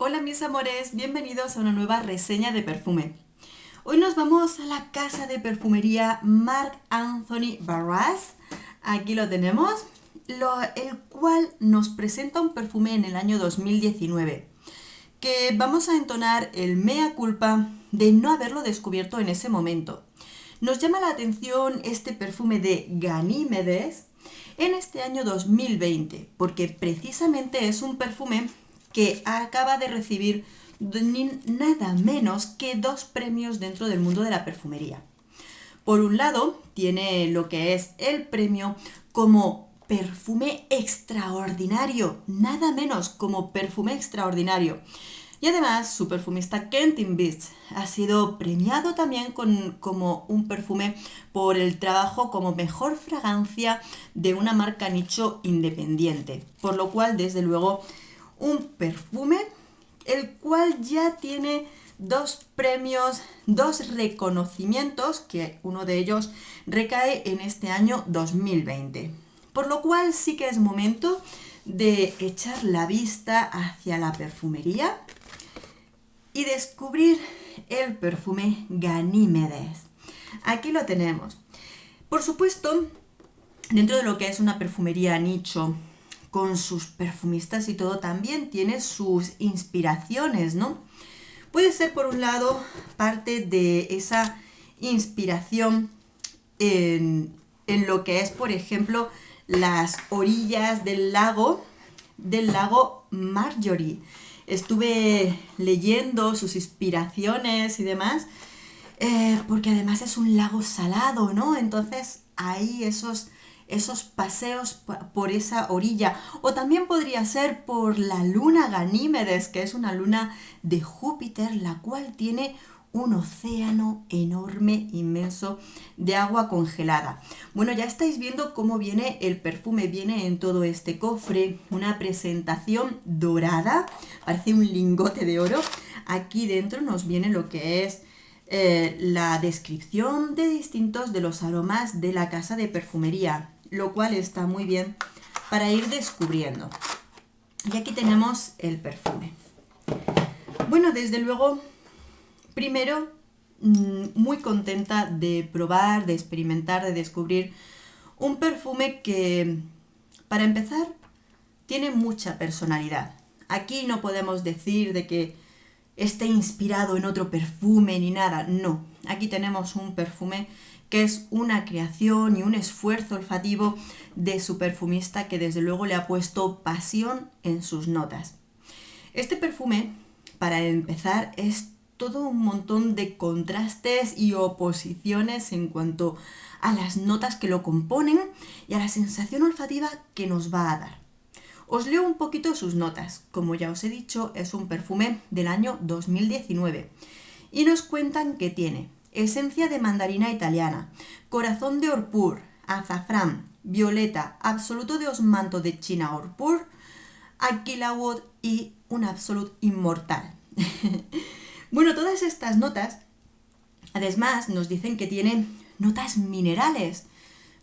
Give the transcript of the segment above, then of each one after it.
Hola mis amores, bienvenidos a una nueva reseña de perfume. Hoy nos vamos a la casa de perfumería Marc Anthony Barras. Aquí lo tenemos, el cual nos presenta un perfume en el año 2019, que vamos a entonar el mea culpa de no haberlo descubierto en ese momento. Nos llama la atención este perfume de Ganímedes en este año 2020, porque precisamente es un perfume que acaba de recibir nada menos que 2 premios dentro del mundo de la perfumería. Por un lado, tiene lo que es el premio como perfume extraordinario, nada menos como perfume extraordinario. Y además, su perfumista Quentin Beats ha sido premiado también como un perfume por el trabajo como mejor fragancia de una marca nicho independiente. Por lo cual, desde luego, un perfume el cual ya tiene 2 premios, 2 reconocimientos, que uno de ellos recae en este año 2020. Por lo cual sí que es momento de echar la vista hacia la perfumería y descubrir el perfume Ganímedes. Aquí lo tenemos. Por supuesto, dentro de lo que es una perfumería nicho, con sus perfumistas y todo, también tiene sus inspiraciones, ¿no? Puede ser, por un lado, parte de esa inspiración en lo que es, por ejemplo, las orillas del lago Marjorie. Estuve leyendo sus inspiraciones y demás, porque además es un lago salado, ¿no? Entonces, ahí esos paseos por esa orilla. O también podría ser por la luna Ganímedes, que es una luna de Júpiter, la cual tiene un océano enorme, inmenso, de agua congelada. Bueno, ya estáis viendo cómo viene el perfume. Viene en todo este cofre, una presentación dorada, parece un lingote de oro. Aquí dentro nos viene lo que es la descripción de distintos de los aromas de la casa de perfumería, lo cual está muy bien para ir descubriendo. Y aquí tenemos el perfume. Bueno, desde luego, primero, muy contenta de probar, de experimentar, de descubrir un perfume que, para empezar, tiene mucha personalidad. Aquí no podemos decir de que esté inspirado en otro perfume ni nada, no. Aquí tenemos un perfume que es una creación y un esfuerzo olfativo de su perfumista, que desde luego le ha puesto pasión en sus notas. Este perfume, para empezar, es todo un montón de contrastes y oposiciones en cuanto a las notas que lo componen y a la sensación olfativa que nos va a dar. Os leo un poquito sus notas. Como ya os he dicho, es un perfume del año 2019 y nos cuentan que tiene esencia de mandarina italiana, corazón de Orpur, azafrán, violeta, absoluto de osmanto de China Orpur, Aquila Wood y un absolut inmortal. Bueno, todas estas notas, además, nos dicen que tienen notas minerales,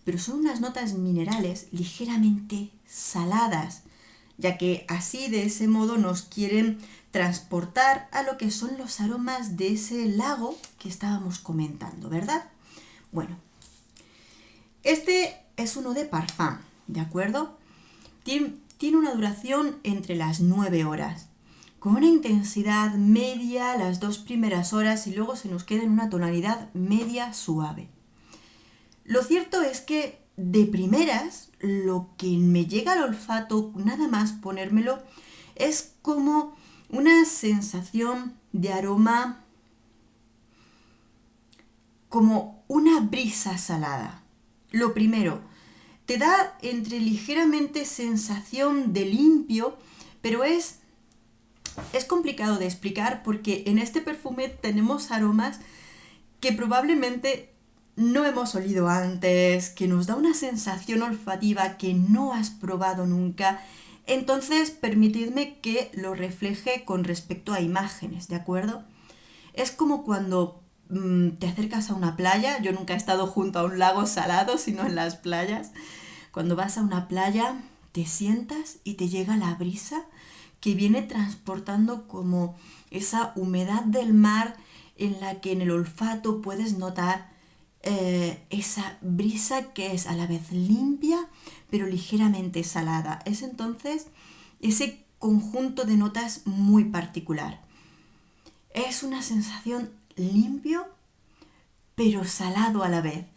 pero son unas notas minerales ligeramente saladas, ya que así, de ese modo, nos quieren transportar a lo que son los aromas de ese lago que estábamos comentando, ¿verdad? Bueno, este es uno de parfum, ¿de acuerdo? Tiene una duración entre las 9 horas, con una intensidad media las 2 primeras horas y luego se nos queda en una tonalidad media suave. Lo cierto es que de primeras, lo que me llega al olfato, nada más ponérmelo, es como una sensación de aroma, como una brisa salada. Lo primero, te da entre ligeramente sensación de limpio, pero es complicado de explicar, porque en este perfume tenemos aromas que probablemente no hemos olido antes, que nos da una sensación olfativa que no has probado nunca. Entonces, permitidme que lo refleje con respecto a imágenes, ¿de acuerdo? Es como cuando te acercas a una playa. Yo nunca he estado junto a un lago salado, sino en las playas. Cuando vas a una playa, te sientas y te llega la brisa que viene transportando como esa humedad del mar en la que en el olfato puedes notar esa brisa que es a la vez limpia pero ligeramente salada. Es entonces ese conjunto de notas muy particular. Es una sensación limpio pero salado a la vez.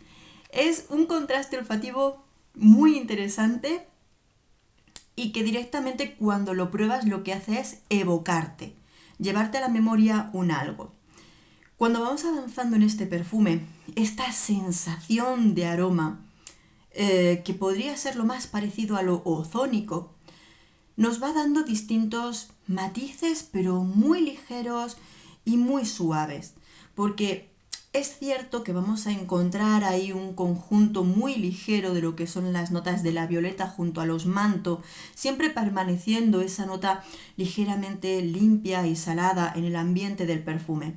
Es un contraste olfativo muy interesante y que directamente cuando lo pruebas lo que hace es evocarte, llevarte a la memoria un algo. Cuando vamos avanzando en este perfume, esta sensación de aroma, que podría ser lo más parecido a lo ozónico, nos va dando distintos matices, pero muy ligeros y muy suaves, porque es cierto que vamos a encontrar ahí un conjunto muy ligero de lo que son las notas de la violeta junto a los manto, siempre permaneciendo esa nota ligeramente limpia y salada en el ambiente del perfume.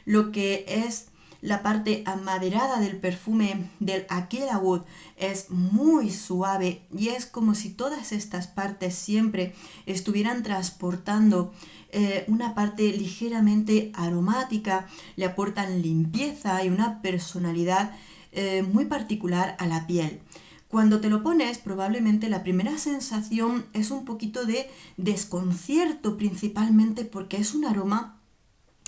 Lo que es la parte amaderada del perfume del Aquila Wood es muy suave y es como si todas estas partes siempre estuvieran transportando una parte ligeramente aromática, le aportan limpieza y una personalidad muy particular a la piel. Cuando te lo pones, probablemente la primera sensación es un poquito de desconcierto, principalmente porque es un aroma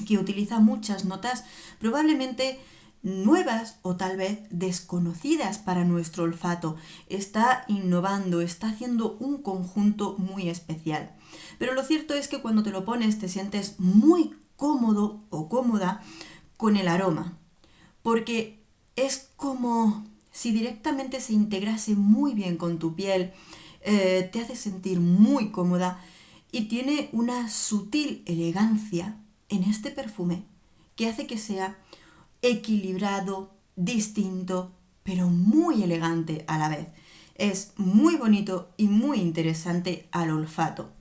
que utiliza muchas notas probablemente nuevas o tal vez desconocidas para nuestro olfato. Está innovando, está haciendo un conjunto muy especial. Pero lo cierto es que cuando te lo pones te sientes muy cómodo o cómoda con el aroma, porque es como si directamente se integrase muy bien con tu piel, te hace sentir muy cómoda y tiene una sutil elegancia en este perfume que hace que sea equilibrado, distinto, pero muy elegante a la vez. Es muy bonito y muy interesante al olfato.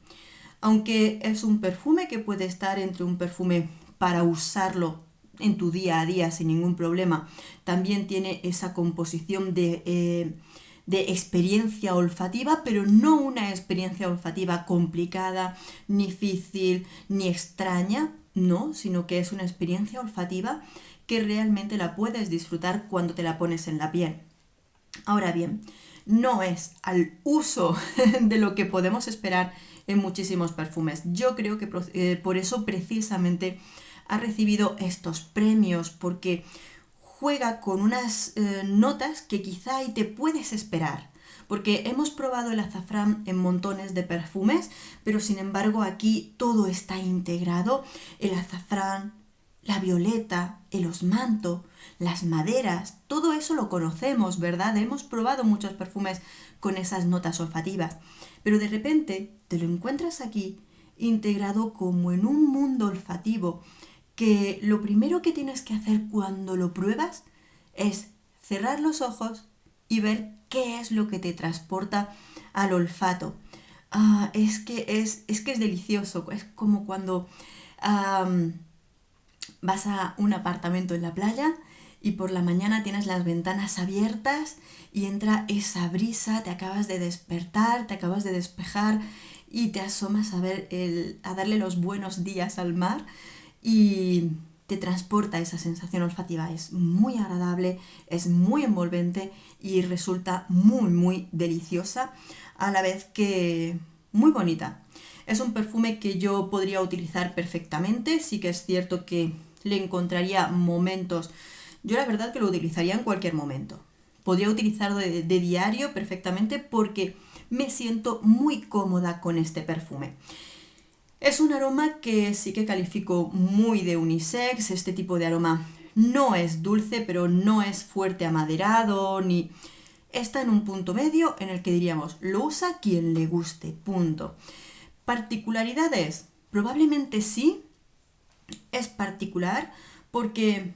Aunque es un perfume que puede estar entre un perfume para usarlo en tu día a día sin ningún problema, también tiene esa composición de experiencia olfativa, pero no una experiencia olfativa complicada, ni difícil, ni extraña, no, sino que es una experiencia olfativa que realmente la puedes disfrutar cuando te la pones en la piel. Ahora bien, no es al uso de lo que podemos esperar en muchísimos perfumes. Yo creo que por eso precisamente ha recibido estos premios, porque juega con unas notas que quizá y te puedes esperar. Porque hemos probado el azafrán en montones de perfumes, pero sin embargo aquí todo está integrado. El azafrán, la violeta, el osmanto, las maderas, todo eso lo conocemos, ¿verdad? Hemos probado muchos perfumes con esas notas olfativas, pero de repente te lo encuentras aquí integrado como en un mundo olfativo que lo primero que tienes que hacer cuando lo pruebas es cerrar los ojos y ver qué es lo que te transporta al olfato. Es que es delicioso, es como cuando vas a un apartamento en la playa y por la mañana tienes las ventanas abiertas y entra esa brisa, te acabas de despertar, te acabas de despejar y te asomas a darle los buenos días al mar y te transporta esa sensación olfativa. Es muy agradable, es muy envolvente y resulta muy, muy deliciosa, a la vez que muy bonita. Es un perfume que yo podría utilizar perfectamente, sí que es cierto que le encontraría momentos. Yo la verdad que lo utilizaría en cualquier momento. Podría utilizarlo de diario perfectamente porque me siento muy cómoda con este perfume. Es un aroma que sí que califico muy de unisex. Este tipo de aroma no es dulce, pero no es fuerte amaderado, ni está en un punto medio en el que diríamos, lo usa quien le guste, punto. ¿Particularidades? Probablemente sí, es particular porque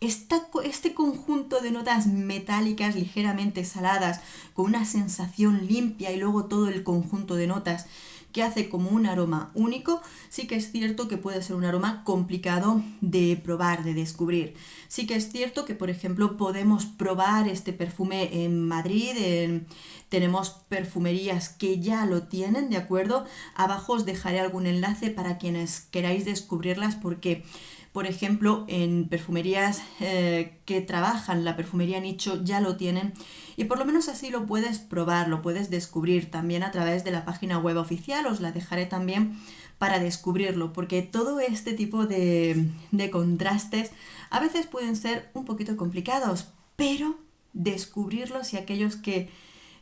este conjunto de notas metálicas ligeramente saladas con una sensación limpia y luego todo el conjunto de notas que hace como un aroma único, sí que es cierto que puede ser un aroma complicado de probar, de descubrir. Sí que es cierto que, por ejemplo, podemos probar este perfume en Madrid, tenemos perfumerías que ya lo tienen, ¿de acuerdo? Abajo os dejaré algún enlace para quienes queráis descubrirlas porque... Por ejemplo, en perfumerías que trabajan la perfumería nicho ya lo tienen y por lo menos así lo puedes probar, lo puedes descubrir también a través de la página web oficial, os la dejaré también para descubrirlo, porque todo este tipo de contrastes a veces pueden ser un poquito complicados, pero descubrirlos y aquellos que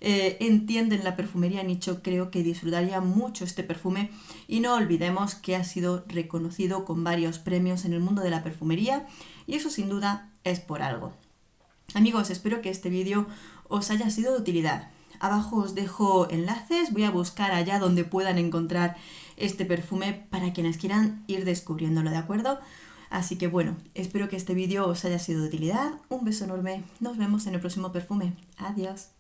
entienden la perfumería nicho, creo que disfrutarían mucho este perfume y no olvidemos que ha sido reconocido con varios premios en el mundo de la perfumería y eso sin duda es por algo. Amigos, espero que este vídeo os haya sido de utilidad. Abajo os dejo enlaces, voy a buscar allá donde puedan encontrar este perfume para quienes quieran ir descubriéndolo, ¿de acuerdo? Así que bueno, espero que este vídeo os haya sido de utilidad. Un beso enorme, nos vemos en el próximo perfume. Adiós.